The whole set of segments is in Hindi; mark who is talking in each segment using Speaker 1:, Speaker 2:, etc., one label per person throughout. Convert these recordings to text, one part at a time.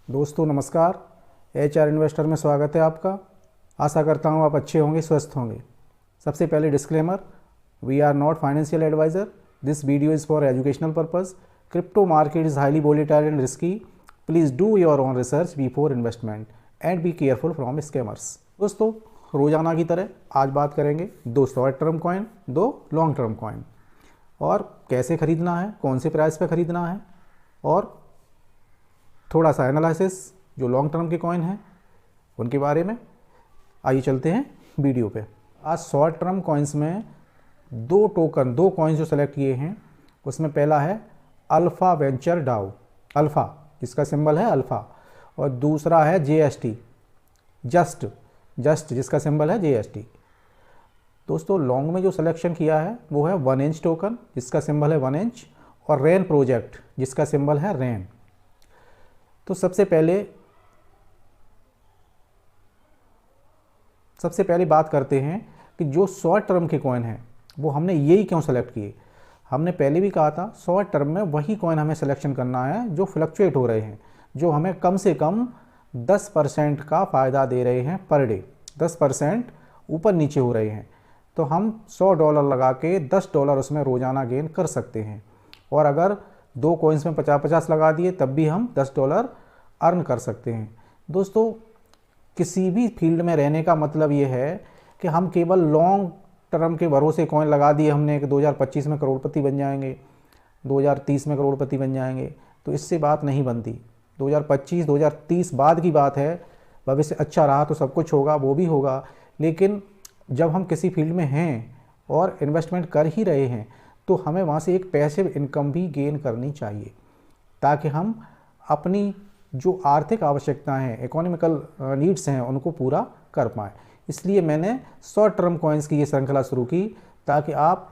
Speaker 1: दोस्तों नमस्कार। HR इन्वेस्टर में स्वागत है आपका। आशा करता हूँ आप अच्छे होंगे, स्वस्थ होंगे। सबसे पहले disclaimer, we are not financial advisor. This video is for educational purpose. Crypto market is highly volatile and risky. Please do your own research before investment and be careful from scammers. दोस्तों रोज़ाना की तरह आज बात करेंगे 2 short term coin, 2 long term coin, और कैसे ख़रीदना है, कौन से प्राइस पे ख़रीदना है, और थोड़ा सा एनालिसिस जो लॉन्ग टर्म के कॉइन हैं उनके बारे में। आइए चलते हैं वीडियो पे। आज शॉर्ट टर्म कॉइन्स में 2 कॉइन्स जो सेलेक्ट किए हैं, उसमें पहला है अल्फ़ा वेंचर डाओ, अल्फ़ा जिसका सिंबल है अल्फ़ा, और दूसरा है JST, जस्ट जिसका सिंबल है JST। दोस्तों लॉन्ग में जो सिलेक्शन किया है वो है 1 इंच टोकन जिसका सिंबल है 1 इंच, और रेन प्रोजेक्ट जिसका सिंबल है रेन। तो सबसे पहले बात करते हैं कि जो शॉर्ट टर्म के कॉइन हैं वो हमने यही क्यों सेलेक्ट किए। हमने पहले भी कहा था शॉर्ट टर्म में वही कॉइन हमें सिलेक्शन करना है जो फ्लक्चुएट हो रहे हैं, जो हमें कम से कम 10% का फ़ायदा दे रहे हैं पर डे। 10% ऊपर नीचे हो रहे हैं तो हम $100 लगा के $10 उसमें रोज़ाना गेन कर सकते हैं। और अगर 2 कॉइन्स में 50-50 लगा दिए तब भी हम $10 अर्न कर सकते हैं। दोस्तों किसी भी फील्ड में रहने का मतलब ये है कि हम केवल लॉन्ग टर्म के भरोसे कॉइन लगा दिए हमने कि 2025 में करोड़पति बन जाएंगे, 2030 में करोड़पति बन जाएंगे, तो इससे बात नहीं बनती। 2025-2030 बाद की बात है। भविष्य अच्छा रहा तो सब कुछ होगा, वो भी होगा, लेकिन जब हम किसी फील्ड में हैं और इन्वेस्टमेंट कर ही रहे हैं तो हमें वहाँ से एक पैसिव इनकम भी गेन करनी चाहिए, ताकि हम अपनी जो आर्थिक आवश्यकताएं हैं, इकोनॉमिकल नीड्स हैं, उनको पूरा कर पाएँ। इसलिए मैंने शॉर्ट टर्म कॉइन्स की ये श्रृंखला शुरू की, ताकि आप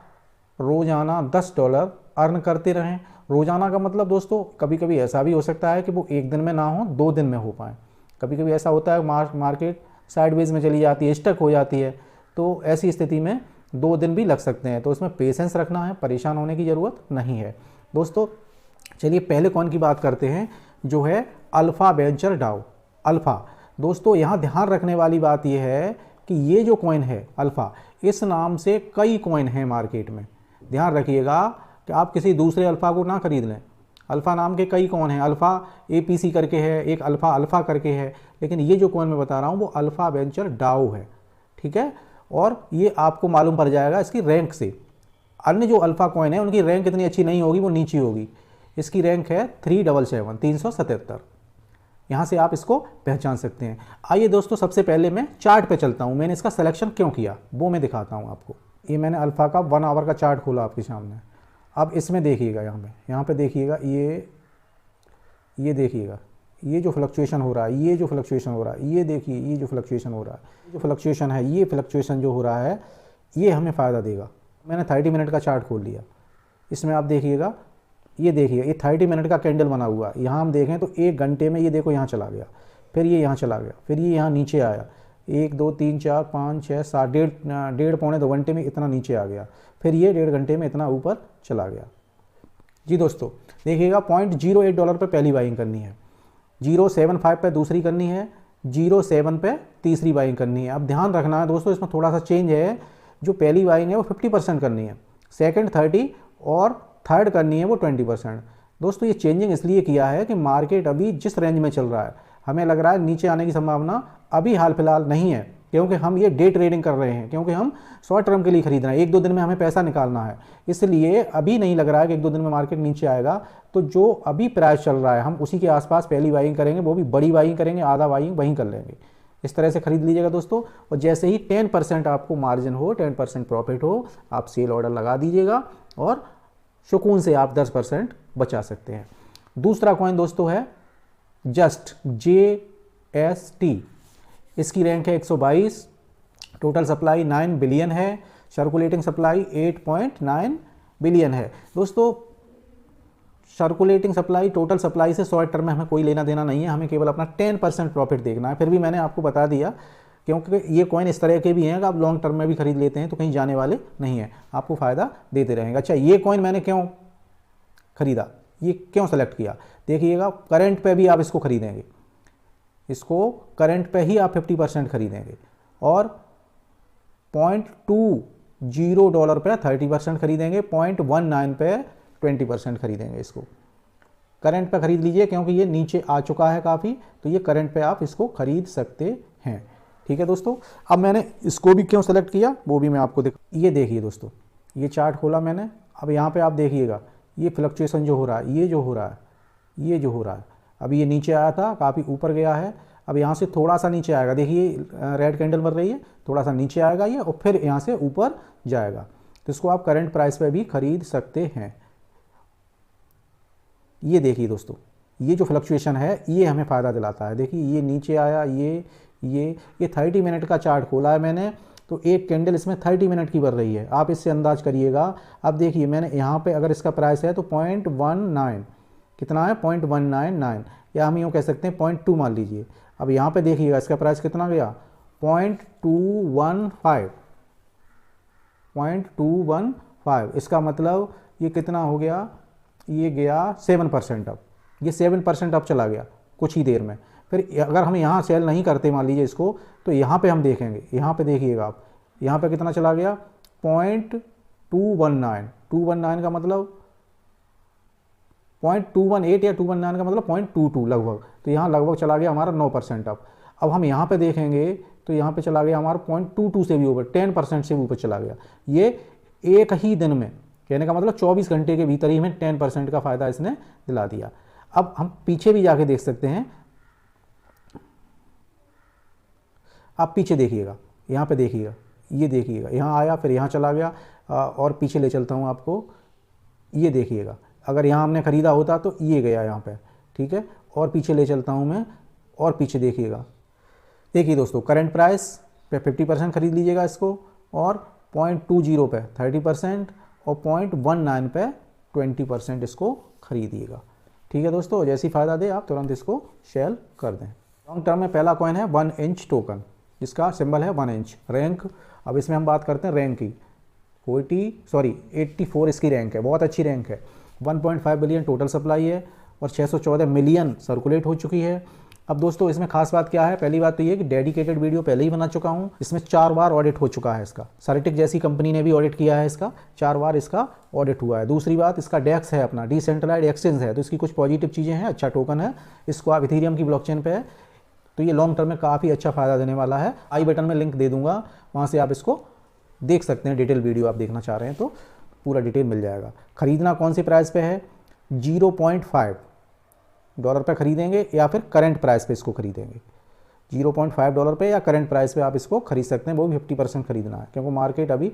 Speaker 1: रोज़ाना $10 अर्न करते रहें। रोज़ाना का मतलब दोस्तों कभी कभी ऐसा भी हो सकता है कि वो 1 दिन में ना हो, 2 दिन में हो पाए। कभी कभी ऐसा होता है मार्केट साइडवेज में चली जाती है, स्टक हो जाती है, तो ऐसी स्थिति में 2 दिन भी लग सकते हैं। तो उसमें पेशेंस रखना है, परेशान होने की ज़रूरत नहीं है। दोस्तों चलिए पहले कॉइन की बात करते हैं जो है अल्फ़ा वेंचर डाओ, अल्फ़ा। दोस्तों यहाँ ध्यान रखने वाली बात यह है कि ये जो कॉइन है अल्फ़ा, इस नाम से कई कॉइन हैं मार्केट में। ध्यान रखिएगा कि आप किसी दूसरे अल्फ़ा को ना खरीद लें। अल्फ़ा नाम के कई कॉइन हैं, अल्फ़ा APC करके है, एक अल्फ़ा करके है, लेकिन ये जो कॉइन मैं बता रहा हूँ वो अल्फ़ा वेंचर डाओ है, ठीक है। और ये आपको मालूम पड़ जाएगा इसकी रैंक से। अन्य जो अल्फ़ा कॉइन है उनकी रैंक इतनी अच्छी नहीं होगी, वो नीची होगी। इसकी रैंक है 377। यहाँ से आप इसको पहचान सकते हैं। आइए दोस्तों सबसे पहले मैं चार्ट पे चलता हूँ। मैंने इसका सिलेक्शन क्यों किया वो मैं दिखाता हूँ आपको। ये मैंने अल्फ़ा का 1 आवर का चार्ट खोला आपके सामने। अब इसमें देखिएगा, यहाँ पे देखिएगा, ये देखिएगा, ये जो फ्लक्चुएशन हो रहा है, ये जो फ्लक्चुएशन हो रहा है, ये देखिए, ये जो फ्लक्चुएशन हो रहा है, जो फ्लक्चुएशन है, ये फ्लक्चुएशन जो हो रहा है ये हमें फ़ायदा देगा। मैंने 30 मिनट का चार्ट खोल लिया। इसमें आप देखिएगा, ये देखिए, ये 30 मिनट का कैंडल बना हुआ है। यहाँ हम देखें तो 1 घंटे में ये देखो यहाँ चला गया, फिर ये यहाँ चला गया, फिर ये यहाँ नीचे आया, 1 2 3 4 5 6 7, डेढ़ पौने 2 घंटे में इतना नीचे आ गया, फिर ये 1.5 घंटे में इतना ऊपर चला गया। जी दोस्तों देखिएगा, $0.08 पे पहली बाइंग करनी है, 0.75 पे दूसरी करनी है, 0.7 पे तीसरी बाइंग करनी है। अब ध्यान रखना है दोस्तों, इसमें थोड़ा सा चेंज है। जो पहली बाइंग है वो 50% करनी है, सेकंड 30 और थर्ड करनी है वो 20%। दोस्तों ये चेंजिंग इसलिए किया है कि मार्केट अभी जिस रेंज में चल रहा है, हमें लग रहा है नीचे आने की संभावना अभी हाल फिलहाल नहीं है, क्योंकि हम ये डे ट्रेडिंग कर रहे हैं, क्योंकि हम शॉर्ट टर्म के लिए खरीद रहे हैं। 1-2 दिन में हमें पैसा निकालना है, इसलिए अभी नहीं लग रहा है कि 1-2 दिन में मार्केट नीचे आएगा। तो जो अभी प्राइस चल रहा है हम उसी के आसपास पहली बाइंग करेंगे, वो भी बड़ी बाइंग करेंगे, आधा बाइंग वहीं कर लेंगे। इस तरह से खरीद लीजिएगा दोस्तों। और जैसे ही 10% आपको मार्जिन हो, 10% प्रॉफिट हो, आप सेल ऑर्डर लगा दीजिएगा और सुकून से आप 10% बचा सकते हैं। दूसरा कॉइन दोस्तों है JST। इसकी रैंक है 122, टोटल सप्लाई 9 बिलियन है, सर्कुलेटिंग सप्लाई 8.9 बिलियन है। दोस्तों सर्कुलेटिंग सप्लाई टोटल सप्लाई से शॉर्ट टर्म में हमें कोई लेना देना नहीं है, हमें केवल अपना 10% प्रॉफिट देखना है। फिर भी मैंने आपको बता दिया, क्योंकि ये कॉइन इस तरह के भी हैं कि आप लॉन्ग टर्म में भी खरीद लेते हैं तो कहीं जाने वाले नहीं हैं, आपको फ़ायदा देते रहेंगे। अच्छा ये कॉइन मैंने क्यों खरीदा, ये क्यों सेलेक्ट किया, देखिएगा करंट पे भी आप इसको खरीदेंगे, इसको करंट पे ही आप 50% खरीदेंगे, और $0.20 पे 30% खरीदेंगे, 0.19 पे 20% खरीदेंगे। इसको करंट पे खरीद लीजिए क्योंकि ये नीचे आ चुका है काफ़ी, तो ये करंट पे आप इसको खरीद सकते हैं। ठीक है दोस्तों, अब मैंने इसको भी क्यों सेलेक्ट किया वो भी मैं आपको ये देखिए दोस्तों, ये चार्ट खोला मैंने। अब यहाँ पे आप देखिएगा ये फ्लक्चुएशन जो हो रहा है, ये जो हो रहा है, ये जो हो रहा है, अभी ये नीचे आया था, काफ़ी ऊपर गया है, अब यहाँ से थोड़ा सा नीचे आएगा, देखिए रेड कैंडल बन रही है, थोड़ा सा नीचे आएगा ये और फिर यहाँ से ऊपर जाएगा। तो इसको आप करंट प्राइस पे भी खरीद सकते हैं। ये देखिए दोस्तों, ये जो फ्लक्चुएशन है ये हमें फ़ायदा दिलाता है। देखिए ये नीचे आया, ये 30 मिनट का चार्ट खोला है मैंने, तो एक कैंडल इसमें 30 मिनट की बन रही है, आप इससे अंदाज करिएगा। अब देखिए मैंने यहाँ पे अगर इसका प्राइस है तो 0.19 कितना है, 0.199, या हम यूँ कह सकते हैं 0.2 मान लीजिए। अब यहाँ पे देखिएगा इसका प्राइस कितना गया, 0.215। इसका मतलब ये कितना हो गया, ये गया 7%। अब ये 7% अब चला गया कुछ ही देर में। फिर अगर हम यहाँ सेल नहीं करते मान लीजिए इसको, तो यहाँ पे हम देखेंगे, यहाँ पे देखिएगा आप, यहाँ पे कितना चला गया, 0.219। 219 का मतलब 0.218 या 219 का मतलब 0.22 लगभग, तो यहाँ लगभग चला गया हमारा 9%। अब हम यहाँ पे देखेंगे तो यहाँ पे चला गया हमारा 0.22 से भी ऊपर, 10% से भी ऊपर चला गया। ये एक ही दिन में, कहने का मतलब 24 घंटे के भीतर ही हमें 10% का फ़ायदा इसने दिला दिया। अब हम पीछे भी जाके देख सकते हैं, आप पीछे देखिएगा, यहाँ पे देखिएगा, ये देखिएगा, यहाँ आया फिर यहाँ चला गया, और पीछे ले चलता हूँ आपको, ये देखिएगा, अगर यहाँ हमने ख़रीदा होता तो ये गया यहाँ पे, ठीक है, और पीछे ले चलता हूँ मैं, और पीछे देखिएगा। देखिए दोस्तों, करंट प्राइस पे 50% खरीद लीजिएगा इसको, और 0.20 पे 30% और 0.19 पे 20% इसको खरीदिएगा। ठीक है दोस्तों, जैसी फ़ायदा दे आप तुरंत इसको सेल कर दें। लॉन्ग टर्म में पहला कॉइन है 1 इंच टोकन, जिसका सिंबल है 1 इंच। रैंक, अब इसमें हम बात करते हैं रैंक की। 84 इसकी रैंक है, बहुत अच्छी रैंक है। 1.5 बिलियन टोटल सप्लाई है और 614 मिलियन सर्कुलेट हो चुकी है। अब दोस्तों इसमें खास बात क्या है, पहली बात तो ये कि डेडिकेटेड वीडियो पहले ही बना चुका हूँ, इसमें 4 बार ऑडिट हो चुका है इसका। सारिटिक जैसी कंपनी ने भी ऑडिट किया है इसका, 4 बार इसका ऑडिट हुआ है। दूसरी बात, इसका डेक्स है अपना, डिसेंट्रलाइज्ड एक्सचेंज है, तो इसकी कुछ पॉजिटिव चीज़ें हैं, अच्छा टोकन है, इसको आप इथेरियम की ब्लॉकचेन पे है, तो ये लॉन्ग टर्म में काफ़ी अच्छा फ़ायदा देने वाला है। आई बटन में लिंक दे दूंगा, वहाँ से आप इसको देख सकते हैं। डिटेल वीडियो आप देखना चाह रहे हैं तो पूरा डिटेल मिल जाएगा। ख़रीदना कौन सी प्राइस पे है, $0.5 पे खरीदेंगे या फिर करंट प्राइस पे इसको खरीदेंगे। $0.5 पे या करंट प्राइस पे आप इसको खरीद सकते हैं, वो भी 50% खरीदना है, क्योंकि मार्केट अभी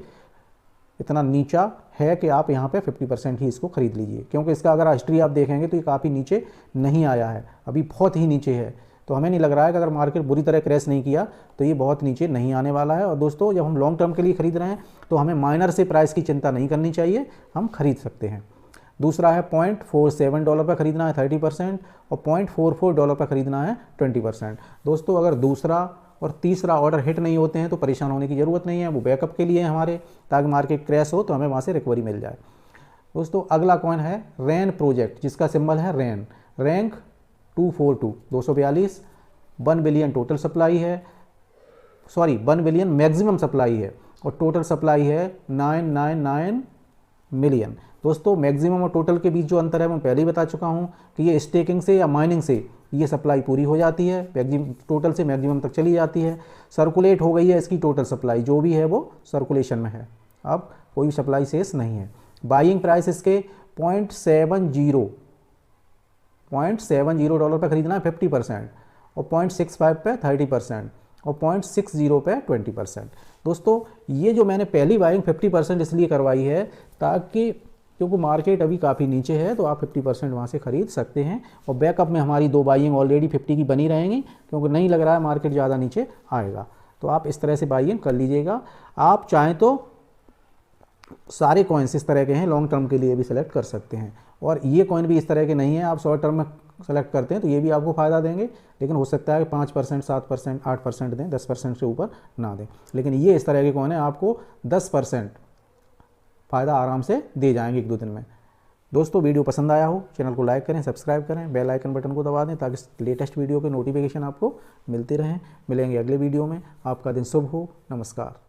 Speaker 1: इतना नीचा है कि आप यहाँ पे 50% ही इसको खरीद लीजिए, क्योंकि इसका अगर हिस्ट्री आप देखेंगे तो ये काफ़ी नीचे नहीं आया है, अभी बहुत ही नीचे है। तो हमें नहीं लग रहा है कि अगर मार्केट बुरी तरह क्रैश नहीं किया तो ये बहुत नीचे नहीं आने वाला है। और दोस्तों, जब हम लॉन्ग टर्म के लिए खरीद रहे हैं तो हमें माइनर से प्राइस की चिंता नहीं करनी चाहिए, हम खरीद सकते हैं। दूसरा है $0.47 पर खरीदना है 30% और $0.44 पर खरीदना है 20%। दोस्तों, अगर दूसरा और तीसरा ऑर्डर हिट नहीं होते हैं तो परेशान होने की ज़रूरत नहीं है, वो बैकअप के लिए है हमारे, ताकि मार्केट क्रैश हो तो हमें वहाँ से रिकवरी मिल जाए। दोस्तों, अगला कॉइन है रैन प्रोजेक्ट, जिसका सिंबल है रैन। रैंक 242 1 बिलियन टोटल सप्लाई है, 1 बिलियन मैक्सिमम सप्लाई है और टोटल सप्लाई है 999 मिलियन। दोस्तों, मैक्सिमम और टोटल के बीच जो अंतर है मैं पहले ही बता चुका हूँ कि ये स्टेकिंग से या माइनिंग से ये सप्लाई पूरी हो जाती है, टोटल से मैक्सिमम तक चली जाती है। सर्कुलेट हो गई है इसकी टोटल सप्लाई, जो भी है वो सर्कुलेशन में है, अब कोई सप्लाई शेष नहीं है। बाइंग प्राइस इसके $0.70 पे खरीदना है 50% और 0.65 पे 30% और 0.60 पे 20%। दोस्तों, ये जो मैंने पहली बाइंग 50% इसलिए करवाई है ताकि क्योंकि मार्केट अभी काफ़ी नीचे है, तो आप 50% वहाँ से खरीद सकते हैं और बैकअप में हमारी 2 बाइंग ऑलरेडी 50 की बनी रहेंगी, क्योंकि नहीं लग रहा है मार्केट ज़्यादा नीचे आएगा। तो आप इस तरह से बाइंग कर लीजिएगा। आप चाहें तो सारे कॉइन्स इस तरह के हैं, लॉन्ग टर्म के लिए भी सिलेक्ट कर सकते हैं, और ये कॉइन भी इस तरह के नहीं है, आप शॉर्ट टर्म में सेलेक्ट करते हैं तो ये भी आपको फ़ायदा देंगे, लेकिन हो सकता है कि 5%, 7%, 8% दें, 10% से ऊपर ना दें। लेकिन ये इस तरह के कॉइन है, आपको 10% फ़ायदा आराम से दे जाएंगे 1-2 दिन में। दोस्तों वीडियो पसंद आया हो चैनल को लाइक करें, सब्सक्राइब करें, बेल आइकन बटन को दबा दें ताकि लेटेस्ट वीडियो के नोटिफिकेशन आपको मिलती रहें। मिलेंगे अगले वीडियो में। आपका दिन शुभ हो। नमस्कार।